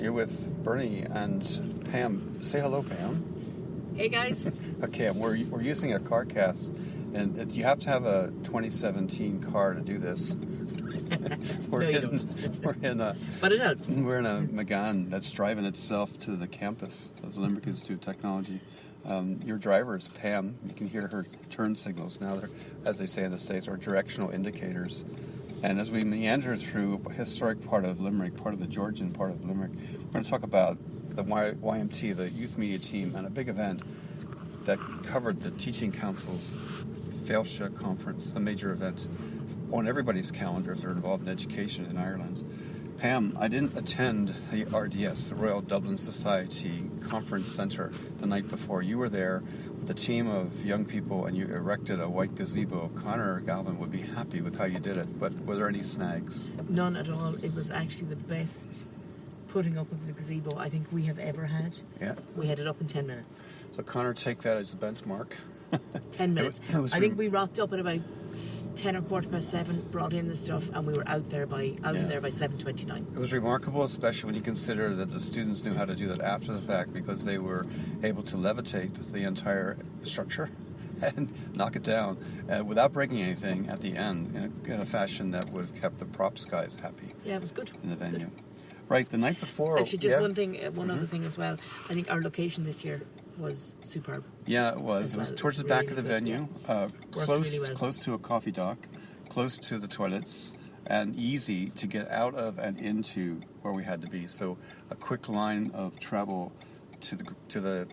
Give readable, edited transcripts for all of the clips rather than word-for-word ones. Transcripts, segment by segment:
You're with Bernie and Pam. Say hello, Pam. Hey, guys. Okay, we're using a Carcast, and you have to have a 2017 car to do this. No, you don't. But it helps. We're in a Megane that's driving itself to the campus of the Limerick Institute of Technology. Your driver is Pam. You can hear her turn signals now. They're, as they say in the States, are directional indicators. And as we meander through a historic part of Limerick, part of the Georgian part of Limerick, we're going to talk about the YMT, the Youth Media Team, and a big event that covered the Teaching Council's Féilte Conference, a major event on everybody's calendar if they're involved in education in Ireland. Pam, I didn't attend the RDS, the Royal Dublin Society Conference Centre, the night before. You were there with a team of young people and you erected a white gazebo. Connor Galvin would be happy with how you did it, but were there any snags? None at all. It was actually the best putting up of the gazebo I think we have ever had. Yeah. We had it up in 10 minutes. So Connor, take that as a benchmark. 10 minutes. I think we rocked up at about 10 or 7:15, brought in the stuff, and we were out there by 7:29. It was remarkable, especially when you consider that the students knew how to do that after the fact, because they were able to levitate the entire structure and knock it down without breaking anything at the end in a fashion that would have kept the props guys happy. Yeah, it was good. In the venue. Right, the night before. Actually, just one other thing as well. I think our location this year was superb. Yeah, it was. It was towards the back of the venue, close to a coffee dock, close to the toilets, and easy to get out of and into where we had to be. So a quick line of travel to the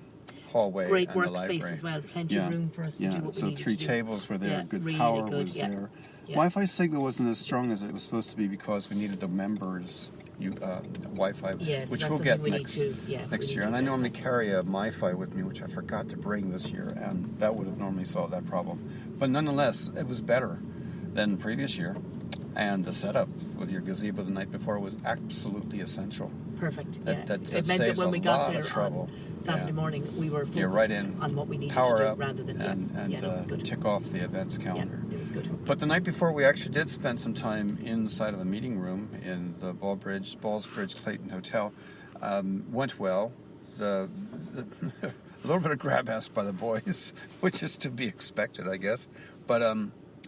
hallway. Great and the workspace library. as well. Plenty of room for us to do what we so needed to 3 do. tables were there. Good really power good, was there. Yeah. Wi-Fi signal wasn't as strong as it was supposed to be because we needed the members' Wi-Fi, yes, which we'll get next year. And I normally carry a MiFi with me, which I forgot to bring this year, and that would have normally solved that problem. But nonetheless, it was better than previous year, and the setup with your gazebo the night before was absolutely essential. Perfect. That it meant saves that when we a got lot there of trouble. on Saturday morning, we were focused right in, on what we needed power to do up rather than it was good. Tick off the events calendar. Yeah, it was good. But the night before, we actually did spend some time inside of a meeting room in the Ballsbridge Clayton Hotel. Went well. A little bit of grab ass by the boys, which is to be expected, I guess. But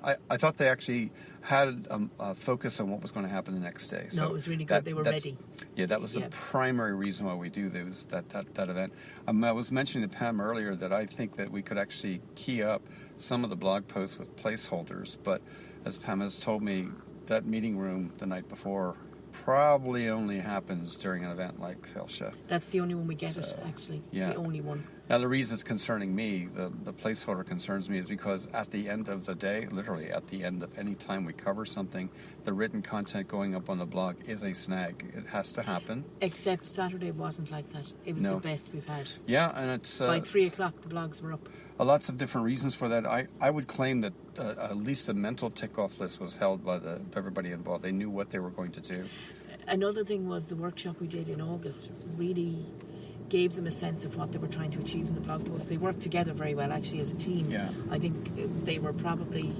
I thought they actually had a focus on what was going to happen the next day. So it was really good. They were ready. Yeah, that was the primary reason why we do this, that event. I was mentioning to Pam earlier that I think that we could actually key up some of the blog posts with placeholders, but as Pam has told me, that meeting room the night before probably only happens during an event like Féilte. That's the only one we get it, actually. It's the only one. Now, the reason it's concerning me, the placeholder concerns me, is because at the end of the day, literally at the end of any time we cover something, the written content going up on the blog is a snag. It has to happen. Except Saturday wasn't like that. It was the best we've had. Yeah, and it's... by 3 o'clock, the blogs were up. Lots of different reasons for that. I would claim that at least a mental tick-off list was held by everybody involved. They knew what they were going to do. Another thing was the workshop we did in August really gave them a sense of what they were trying to achieve in the blog post. They worked together very well, actually, as a team. Yeah. I think they were probably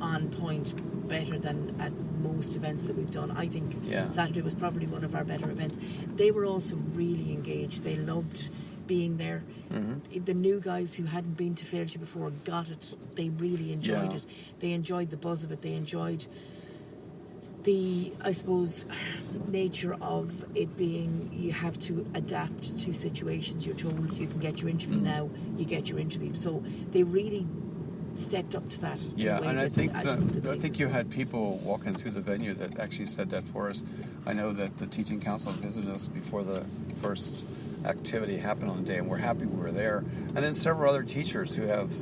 on point better than at most events that we've done. I think Saturday was probably one of our better events. They were also really engaged. They loved being there. Mm-hmm. The new guys who hadn't been to Féilte before got it. They really enjoyed it. They enjoyed the buzz of it. They enjoyed the, I suppose, nature of it being you have to adapt to situations. You're told you can get your interview now, you get your interview. So they really stepped up to that. Yeah, and I think you had people walking through the venue that actually said that for us. I know that the Teaching Council visited us before the first activity happened on the day, and we're happy we were there. And then several other teachers who have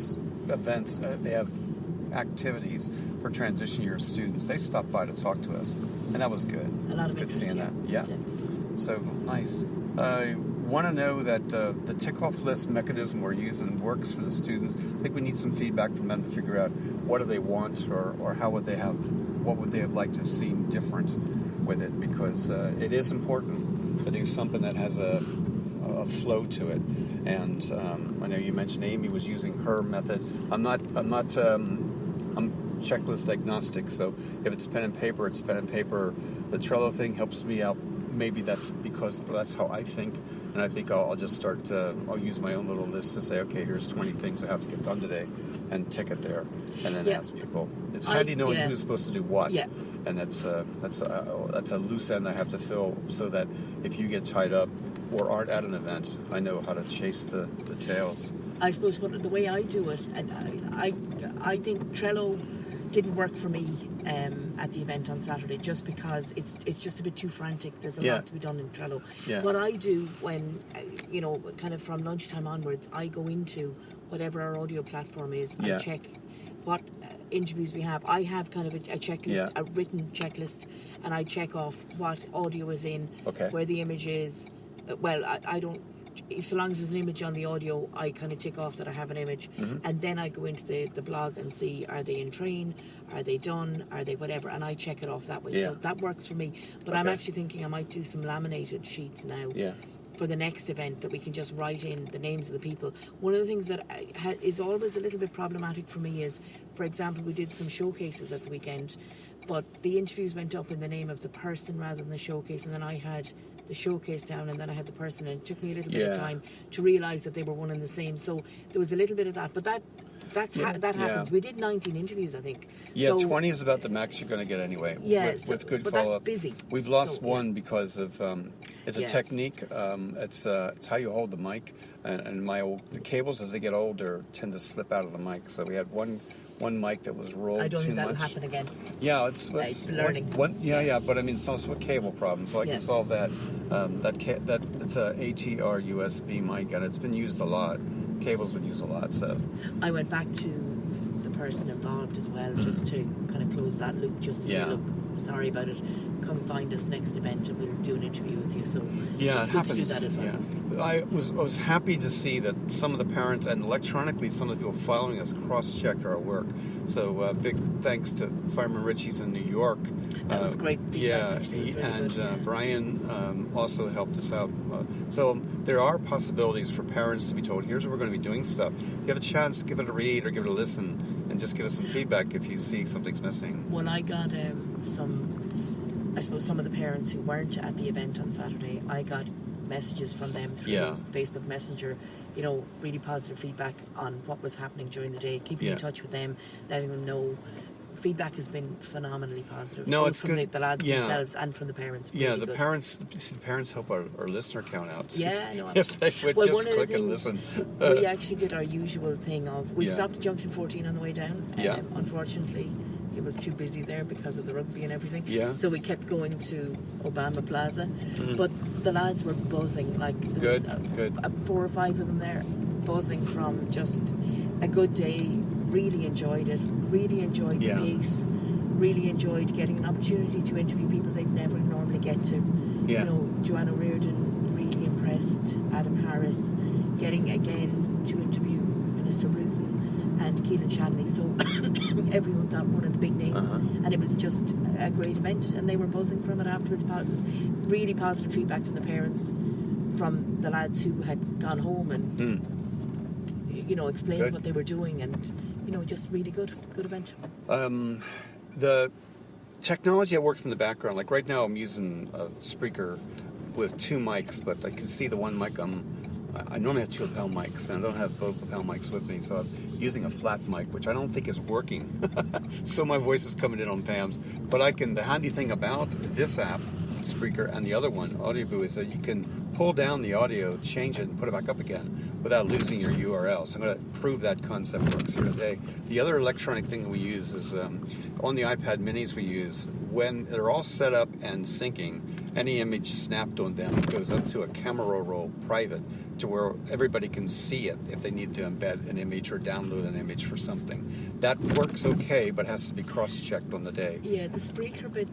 events, they have activities for transition year students. They stopped by to talk to us, and that was good. A lot of good interest, seeing that. Yeah. Definitely. So nice. I want to know that the tick-off list mechanism we're using works for the students. I think we need some feedback from them to figure out what do they want or how would they have, what would they have liked to have seen different with it, because it is important to do something that has a flow to it. And I know you mentioned Amy was using her method. I'm checklist agnostic, so if it's pen and paper, it's pen and paper. The Trello thing helps me out maybe that's because that's how I think, and I think I'll just start. I'll use my own little list to say, okay, here's 20 things I have to get done today, and tick it there, and then ask people. It's handy knowing who's supposed to do what, and that's a loose end I have to fill so that if you get tied up or aren't at an event, I know how to chase the tails. I suppose the way I do it, and I think Trello didn't work for me at the event on Saturday, just because it's just a bit too frantic. There's a lot to be done in Trello. What I do when, kind of from lunchtime onwards, I go into whatever our audio platform is and check what interviews we have. I have kind of a checklist, a written checklist, and I check off what audio is in, where the image is. Well, I don't. So long as there's an image on the audio, I kind of tick off that I have an image, and then I go into the blog and see, are they in train, are they done, are they whatever, and I check it off that way. So that works for me. But I'm actually thinking I might do some laminated sheets now for the next event, that we can just write in the names of the people. One of the things that is always a little bit problematic for me is, for example, we did some showcases at the weekend, but the interviews went up in the name of the person rather than the showcase, and then I had the showcase down and then I had the person, and it took me a little bit of time to realise that they were one and the same. So there was a little bit of that, but that happens. We did 19 interviews, I think. Yeah, so 20 is about the max you're going to get anyway. Yeah, with good but follow-up. That's busy. We've lost one because of it's a technique. It's how you hold the mic, and the cables as they get older tend to slip out of the mic. So we had one mic that was rolled too much. I don't think that'll happen again. Yeah, it's learning. But I mean, it's also a cable problem, so I can solve that. It's a ATR USB mic, and it's been used a lot. Cable's been used a lot, so. I went back to the person involved as well, just to kind of close that loop, just to say, look, sorry about it, come find us next event and we'll do an interview with you. So it happens. To do that as well. Yeah. I was happy to see that some of the parents, and electronically some of the people following us, cross-checked our work. So big thanks to Fireman Richie's in New York. That was great feedback. Brian also helped us out. So there are possibilities for parents to be told, here's what we're going to be doing stuff. You have a chance to give it a read or give it a listen, and just give us some feedback if you see something's missing. When I got some of the parents who weren't at the event on Saturday, I got messages from them through Facebook Messenger, really positive feedback on what was happening during the day, keeping in touch with them, letting them know. Feedback has been phenomenally positive. No, both it's from good. The lads themselves and from the parents. Really the parents help our listener count out. Yeah, no, if they would just click and listen. We actually did our usual thing of, we stopped at Junction 14 on the way down. Unfortunately, it was too busy there because of the rugby and everything. Yeah. So we kept going to Obama Plaza. Mm-hmm. But the lads were buzzing. Like, there was 4 or 5 of them there, buzzing from just a good day. Really enjoyed it. Really enjoyed the pace. Really enjoyed getting an opportunity to interview people they'd never normally get to. Yeah. Joanna Reardon, really impressed. Adam Harris, getting again to interview Minister Bruton and Keelan Shanley. So everyone got one of the big names, and it was just a great event. And they were buzzing from it afterwards. Really positive feedback from the parents, from the lads who had gone home and explained what they were doing, and just really good event. The technology that works in the background, like right now I'm using a Spreaker with 2 mics, but I can see the one mic I normally have 2 lapel mics, and I don't have both lapel mics with me, so I'm using a flat mic, which I don't think is working. So my voice is coming in on Pam's. But the handy thing about this app, Spreaker, and the other one, AudioBoo, is that you can pull down the audio, change it, and put it back up again without losing your URL. So I'm going to prove that concept works here today. The other electronic thing that we use is on the iPad minis we use, when they're all set up and syncing, any image snapped on them goes up to a camera roll private to where everybody can see it if they need to embed an image or download an image for something. That works okay, but has to be cross-checked on the day. Yeah, the Spreaker bit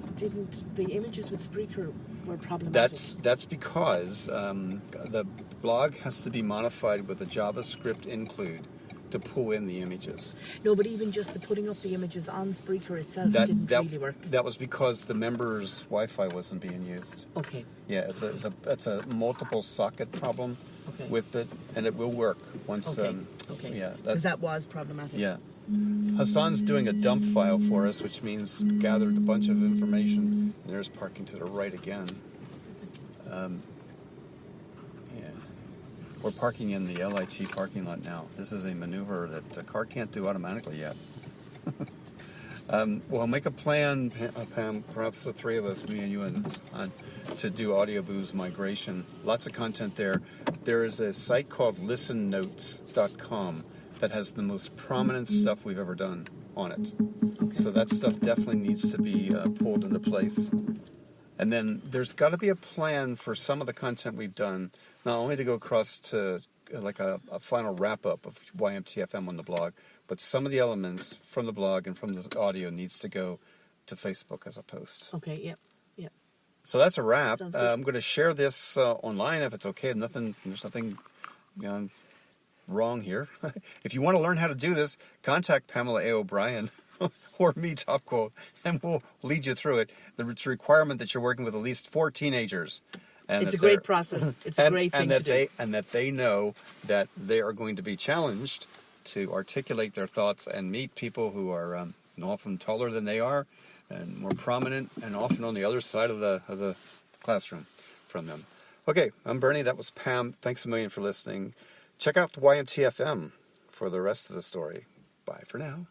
the images with Spreaker were problematic. That's because the blog has to be modified with a JavaScript include to pull in the images. No, but even just the putting up the images on Spreaker itself didn't really work. That was because the members' Wi-Fi wasn't being used. Okay. Yeah, it's a multiple socket problem with it, and it will work once. Okay. Yeah, because that was problematic. Yeah. Hassan's doing a dump file for us, which means gathered a bunch of information. And there's parking to the right again. Yeah. We're parking in the LIT parking lot now. This is a maneuver that a car can't do automatically yet. We'll make a plan, Pam, perhaps the three of us, me and you, to do Audio Boo's migration. Lots of content there. There is a site called listennotes.com that has the most prominent stuff we've ever done on it. Okay. So that stuff definitely needs to be pulled into place. And then there's got to be a plan for some of the content we've done, not only to go across to like a final wrap-up of YMTFM on the blog, but some of the elements from the blog and from the audio needs to go to Facebook as a post. Okay, yep. So that's a wrap. Sounds good. I'm going to share this online if it's okay. There's nothing wrong here. If you want to learn how to do this, contact Pamela A. O'Brien or me, Topquote, and we'll lead you through it. It's a requirement that you're working with at least 4 teenagers. And It's a great process. It's a great thing to do. And that they know that they are going to be challenged to articulate their thoughts and meet people who are often taller than they are and more prominent and often on the other side of the classroom from them. Okay, I'm Bernie. That was Pam. Thanks a million for listening. Check out the YMTFM for the rest of the story. Bye for now.